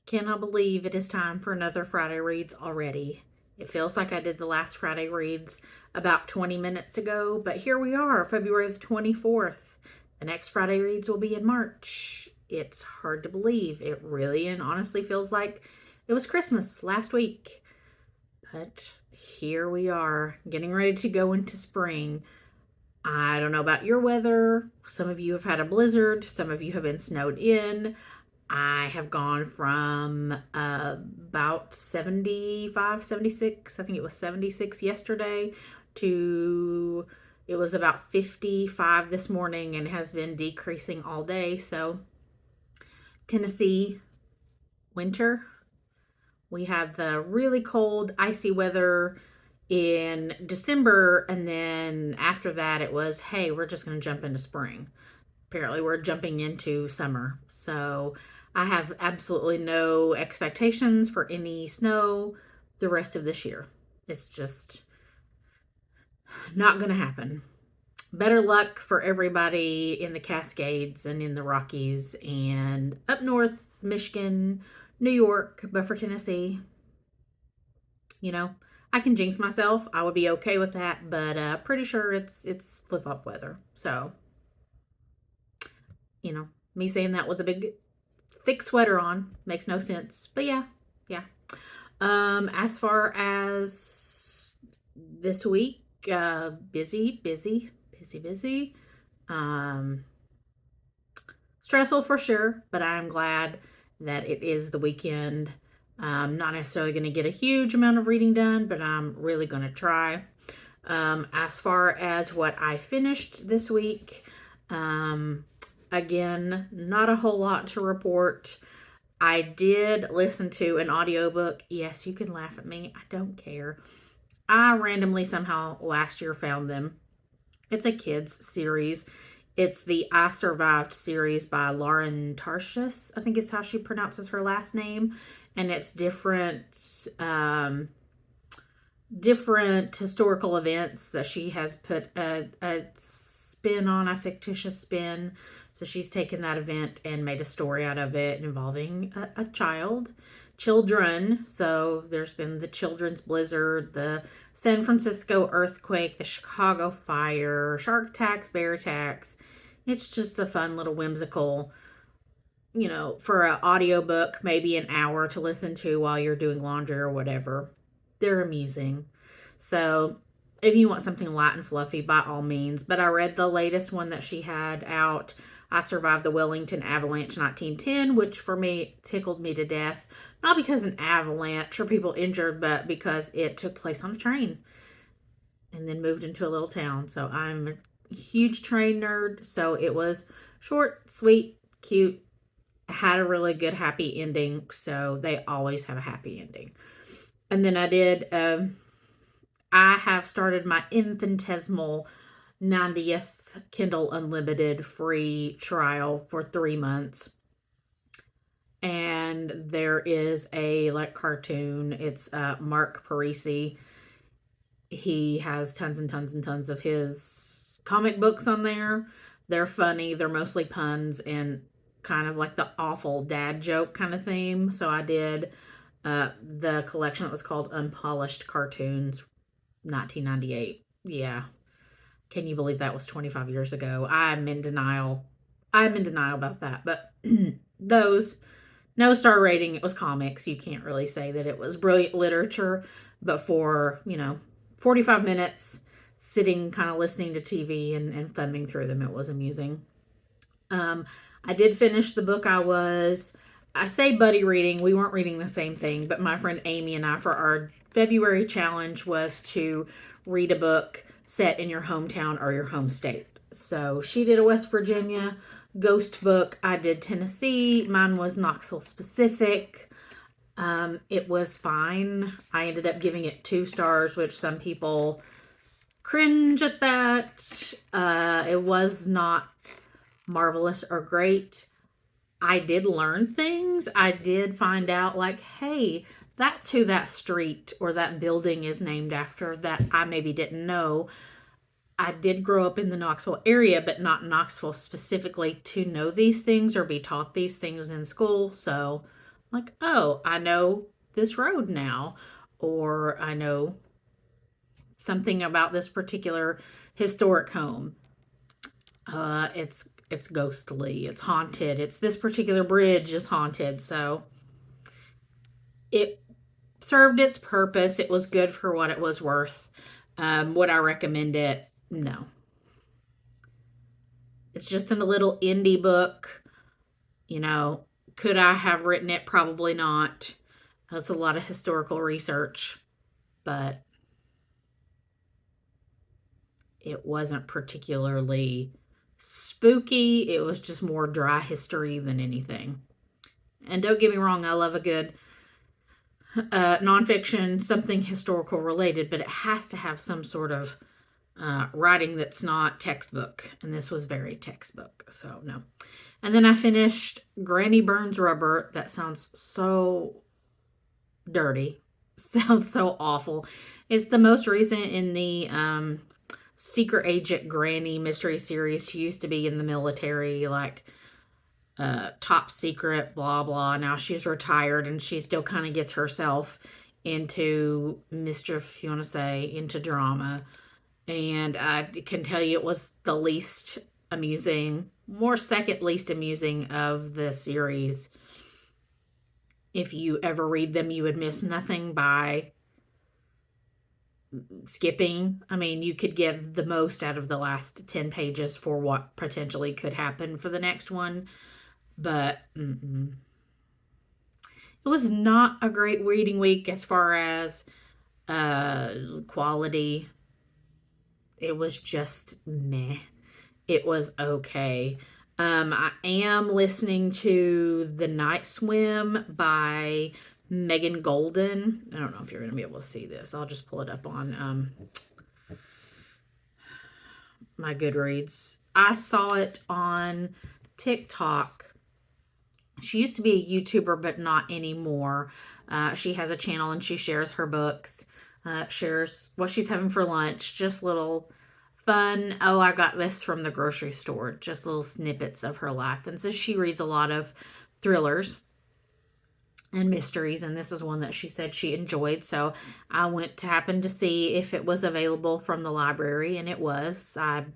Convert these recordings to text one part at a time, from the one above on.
Cannot believe it is time for another Friday Reads already. It feels like I did the last Friday Reads about 20 minutes ago, but here we are, February the 24th. The next Friday Reads will be in March. It's hard to believe. It really and honestly feels like it was Christmas last week. But here we are, getting ready to go into spring. I don't know about your weather. Some of you have had a blizzard, some of you have been snowed in. I have gone from about 75, 76, I think it was 76 yesterday, to it was about 55 this morning and has been decreasing all day. So, Tennessee winter. We had the really cold, icy weather in December, and then after that, it was, hey, we're just going to jump into spring. Apparently, we're jumping into summer. So, I have absolutely no expectations for any snow the rest of this year. It's just not going to happen. Better luck for everybody in the Cascades and in the Rockies and up north, Michigan, New York, but for Tennessee, you know, I can jinx myself. I would be okay with that, but pretty sure it's flip-flop weather. So, me saying that with a big thick sweater on makes no sense. But yeah. As far as this week, busy. Um, Stressful for sure, but I'm glad that it is the weekend. I'm not necessarily going to get a huge amount of reading done, but I'm really going to try. As far as what I finished this week, again, not a whole lot to report. I did listen to an audiobook. Yes, you can laugh at me. I don't care. I randomly somehow last year found them. It's a kids series. It's the I Survived series by Lauren Tarshis, I think is how she pronounces her last name. And it's different historical events that she has put a spin on, a fictitious spin. So she's taken that event and made a story out of it involving a children. So there's been the children's blizzard, the San Francisco earthquake, the Chicago fire, shark attacks, bear attacks. It's just a fun little whimsical, for an audiobook, maybe an hour to listen to while you're doing laundry or whatever. They're amusing. So if you want something light and fluffy, by all means. But I read the latest one that she had out, I Survived the Wellington Avalanche 1910, which for me tickled me to death. Not because an avalanche or people injured, but because it took place on a train and then moved into a little town. So I'm a huge train nerd. So it was short, sweet, cute, had a really good happy ending. So they always have a happy ending. And then I have started my infinitesimal 90th Kindle Unlimited free trial for 3 months. And there is a cartoon. It's Mark Parisi. He has tons and tons and tons of his comic books on there. They're funny. They're mostly puns and kind of like the awful dad joke kind of theme. So I did the collection that was called Unpolished Cartoons 1998. Yeah. Can you believe that was 25 years ago? I'm in denial. About that. But those, no star rating. It was comics. You can't really say that it was brilliant literature. But for, 45 minutes sitting kind of listening to TV and thumbing through them, it was amusing. I did finish the book I say buddy reading. We weren't reading the same thing, but my friend Amy and I, for our February challenge, was to read a book set in your hometown or your home state. So she did a West Virginia ghost book. I did Tennessee. Mine was Knoxville specific. It was fine. I ended up giving it 2 stars, which some people cringe at that. It was not marvelous or great. I did learn things. I did find out hey, that's who that street or that building is named after that I maybe didn't know. I did grow up in the Knoxville area, but not Knoxville specifically to know these things or be taught these things in school. So Like, oh, I know this road now, or I know something about this particular historic home. It's ghostly, it's haunted, it's this particular bridge is haunted. So it served its purpose. It was good for what it was worth. Would I recommend it? No. It's just in a little indie book. You know, could I have written it? Probably not. That's a lot of historical research, but it wasn't particularly spooky. It was just more dry history than anything. And don't get me wrong, I love a good nonfiction, something historical related, but it has to have some sort of writing that's not textbook. And this was very textbook, so no. And then I finished Granny Burns Rubber. That sounds so dirty. Sounds so awful. It's the most recent in the Secret Agent Granny mystery series. She used to be in the military, like top secret, blah, blah. Now she's retired and she still kind of gets herself into mischief, you want to say, into drama. And I can tell you it was the least amusing, more second least amusing of the series. If you ever read them, you would miss nothing by skipping. I mean, you could get the most out of the last 10 pages for what potentially could happen for the next one. But it was not a great reading week as far as quality. It was just meh. It was okay. I am listening to The Night Swim by Megan Golden. I don't know if you're going to be able to see this. I'll just pull it up on my Goodreads. I saw it on TikTok. She used to be a YouTuber, but not anymore. She has a channel and she shares her books, shares what she's having for lunch, just little fun. Oh, I got this from the grocery store, just little snippets of her life. And so she reads a lot of thrillers and mysteries, and this is one that she said she enjoyed. So I went to happen to see if it was available from the library, and it was. I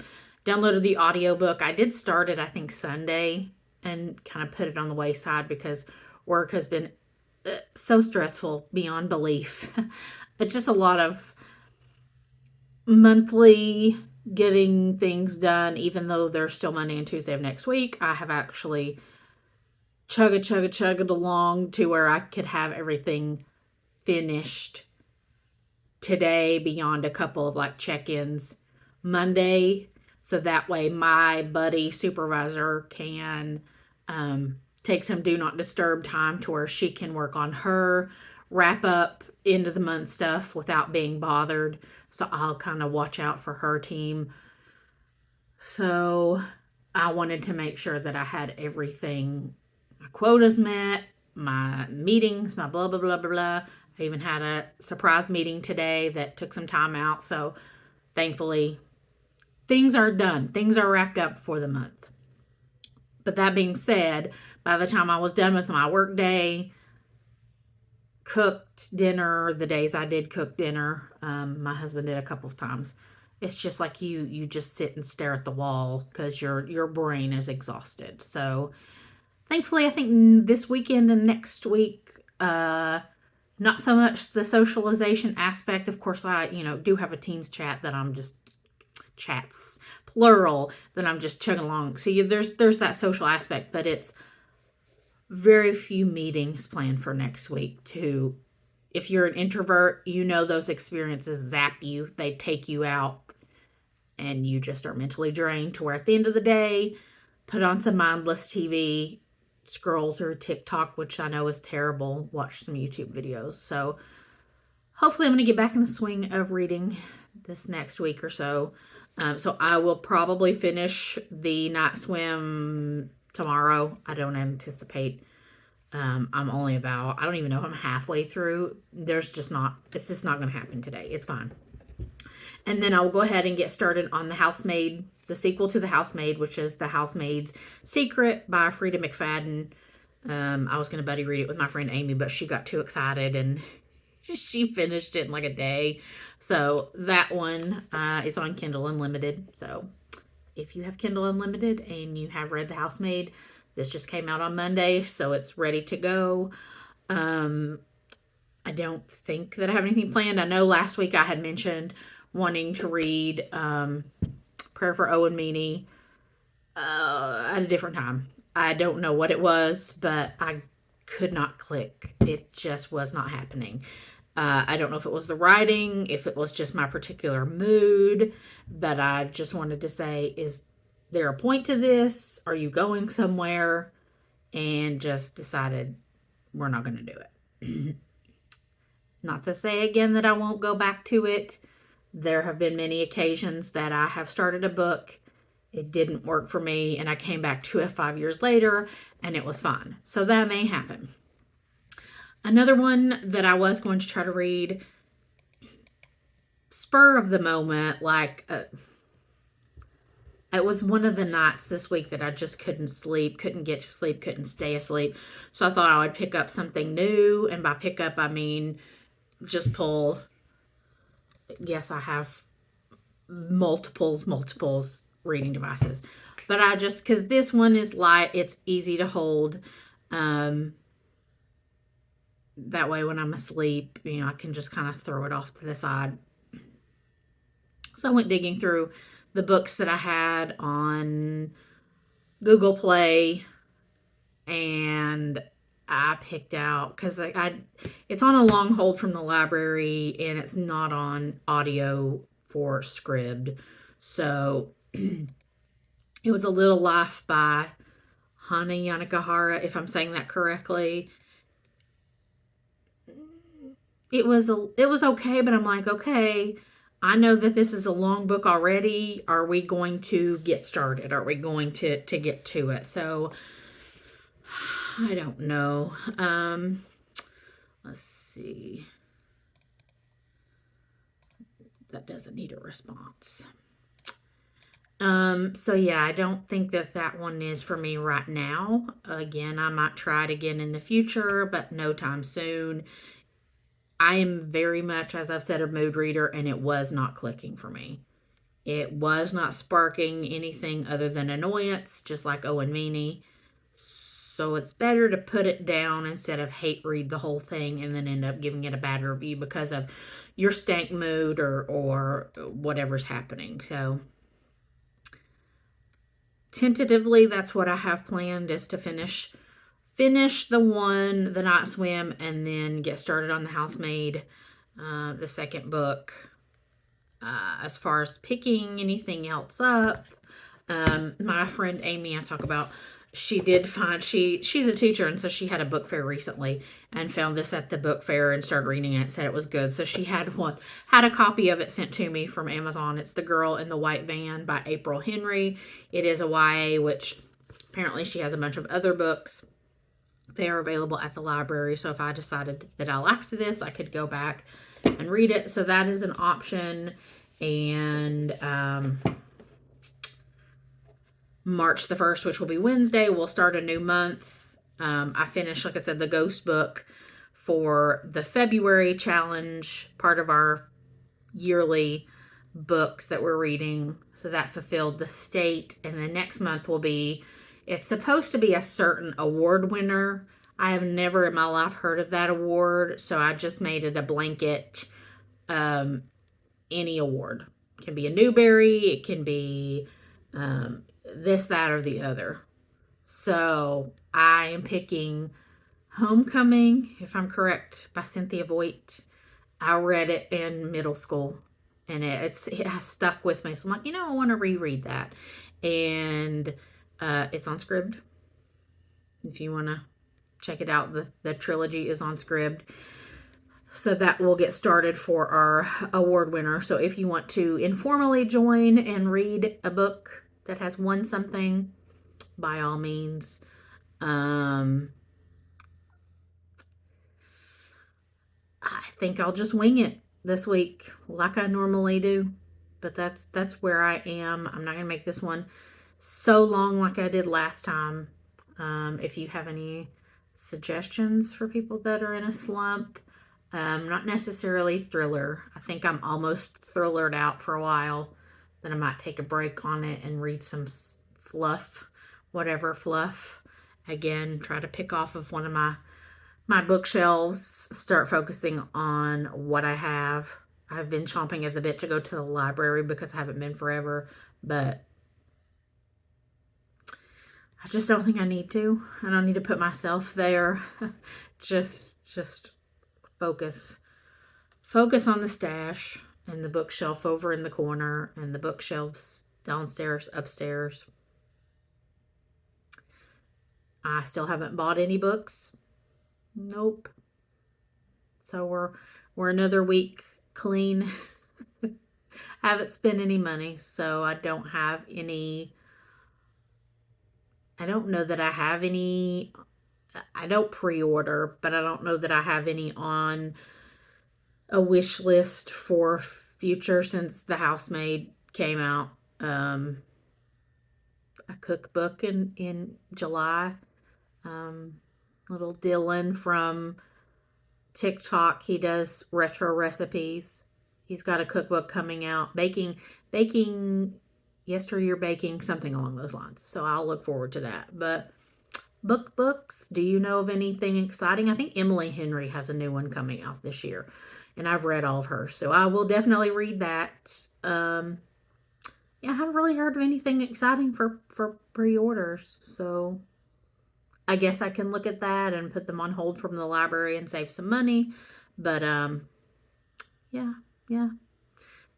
downloaded the audiobook. I did start it, I think, Sunday and kind of put it on the wayside because work has been so stressful beyond belief. It's just a lot of monthly getting things done, even though there's still Monday and Tuesday of next week. I have actually chugged along to where I could have everything finished today beyond a couple of like check-ins Monday. So that way my buddy supervisor can take some do not disturb time to where she can work on her wrap up end of the month stuff without being bothered. So I'll kind of watch out for her team. So I wanted to make sure that I had everything, my quotas met, my meetings, my blah, blah, blah, blah, blah. I even had a surprise meeting today that took some time out. So thankfully, things are done. Things are wrapped up for the month. But that being said, by the time I was done with my work day, cooked dinner, the days I did cook dinner, my husband did a couple of times. It's just like you just sit and stare at the wall because your brain is exhausted. So thankfully, I think this weekend and next week, not so much the socialization aspect. Of course, I do have a Teams chat that I'm just chats plural that I'm just chugging along. So there's that social aspect, but it's very few meetings planned for next week. To if you're an introvert, those experiences zap you. They take you out and you just are mentally drained to where at the end of the day, put on some mindless TV, scroll through TikTok, which I know is terrible, watch some YouTube videos. So hopefully I'm going to get back in the swing of reading this next week or so. So I will probably finish The Night Swim tomorrow. I don't anticipate. I'm only about, I don't even know if I'm halfway through. It's just not going to happen today. It's fine. And then I'll go ahead and get started on The Housemaid, the sequel to The Housemaid, which is The Housemaid's Secret by Freida McFadden. I was going to buddy read it with my friend Amy, but she got too excited and she finished it in like a day. So that one is on Kindle Unlimited. So if you have Kindle Unlimited and you have read The Housemaid, this just came out on Monday, so it's ready to go. I don't think that I have anything planned. I know last week I had mentioned wanting to read Prayer for Owen Meany at a different time. I don't know what it was, but I could not click. It just was not happening. I don't know if it was the writing, if it was just my particular mood, but I just wanted to say, is there a point to this? Are you going somewhere? And just decided we're not going to do it. Not to say again that I won't go back to it. There have been many occasions that I have started a book, it didn't work for me, and I came back to it 5 years later and it was fine. So that may happen. Another one that I was going to try to read, spur of the moment, like it was one of the nights this week that I just couldn't sleep, couldn't get to sleep, couldn't stay asleep. So I thought I would pick up something new, and by pick up I mean just pull. Yes, I have multiples reading devices, but I just, because this one is light, it's easy to hold. That way when I'm asleep, I can just kind of throw it off to the side. So I went digging through the books that I had on Google Play, and I picked out, because it's on a long hold from the library and it's not on audio for Scribd. So it was A Little Life by Hana Yanagihara, if I'm saying that correctly. It was okay, but I'm like, okay, I know that this is a long book already. Are we going to get started? Are we going to get to it? So I don't know. Let's see. That doesn't need a response. So yeah, I don't think that one is for me right now. Again, I might try it again in the future, but no time soon. I am very much, as I've said, a mood reader, and it was not clicking for me. It was not sparking anything other than annoyance, just like Owen Meany. So it's better to put it down instead of hate read the whole thing and then end up giving it a bad review because of your stank mood or whatever's happening. So tentatively, that's what I have planned, is to finish the Night Swim, and then get started on The Housemaid, the second book. As far as picking anything else up, my friend Amy, I talk about, she did find, she's a teacher, and so she had a book fair recently and found this at the book fair and started reading it, said it was good. So she had a copy of it sent to me from Amazon. It's The Girl in the White Van by April Henry. It is a YA, which apparently she has a bunch of other books. They are available at the library. So if I decided that I liked this, I could go back and read it. So that is an option. And March the 1st, which will be Wednesday, we'll start a new month. I finished, like I said, the Ghost book for the February challenge, part of our yearly books that we're reading. So that fulfilled the state. And the next month will be, it's supposed to be a certain award winner. I have never in my life heard of that award, so I just made it a blanket, any award. It can be a Newbery, it can be this, that, or the other. So I am picking Homecoming, if I'm correct, by Cynthia Voigt. I read it in middle school, and it has stuck with me. So I'm like, I want to reread that. And it's on Scribd. If you want to check it out, the trilogy is on Scribd. So that will get started for our award winner. So if you want to informally join and read a book that has won something, by all means. I think I'll just wing it this week like I normally do. But that's where I am. I'm not going to make this one so long like I did last time. If you have any suggestions for people that are in a slump. Not necessarily thriller. I think I'm almost thrillered out for a while. Then I might take a break on it and read some fluff, whatever fluff. Again, try to pick off of one of my bookshelves, start focusing on what I have. I've been chomping at the bit to go to the library because I haven't been forever, but I just don't think I need to. I don't need to put myself there. just focus. Focus on the stash and the bookshelf over in the corner and the bookshelves downstairs, upstairs. I still haven't bought any books. Nope. So we're another week clean. I haven't spent any money, so I don't have any. I don't know that I have any. I don't pre-order, but I don't know that I have any on a wish list for future since The Housemaid came out. A cookbook in July. Little Dylan from TikTok, he does retro recipes. He's got a cookbook coming out, baking, yesteryear baking, something along those lines. So I'll look forward to that. But books, do you know of anything exciting? I think Emily Henry has a new one coming out this year, and I've read all of hers, so I will definitely read that. Yeah, I haven't really heard of anything exciting for pre-orders, so I guess I can look at that and put them on hold from the library and save some money. But yeah.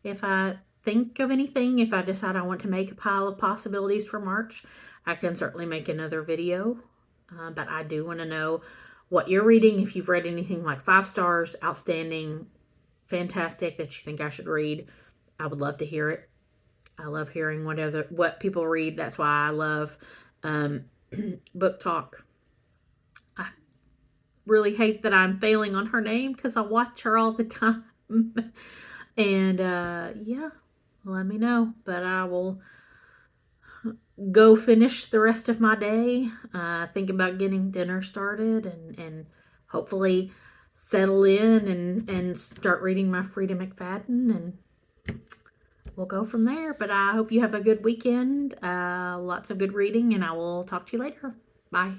If I think of anything, if I decide I want to make a pile of possibilities for March, I can certainly make another video. But I do want to know what you're reading. If you've read anything like 5 stars, outstanding, fantastic, that you think I should read, I would love to hear it. I love hearing what people read. That's why I love Book Talk. I really hate that I'm failing on her name because I watch her all the time. And yeah, let me know. But I will go finish the rest of my day. Think about getting dinner started and hopefully settle in and start reading my Frida McFadden, and we'll go from there. But I hope you have a good weekend, lots of good reading, and I will talk to you later. Bye.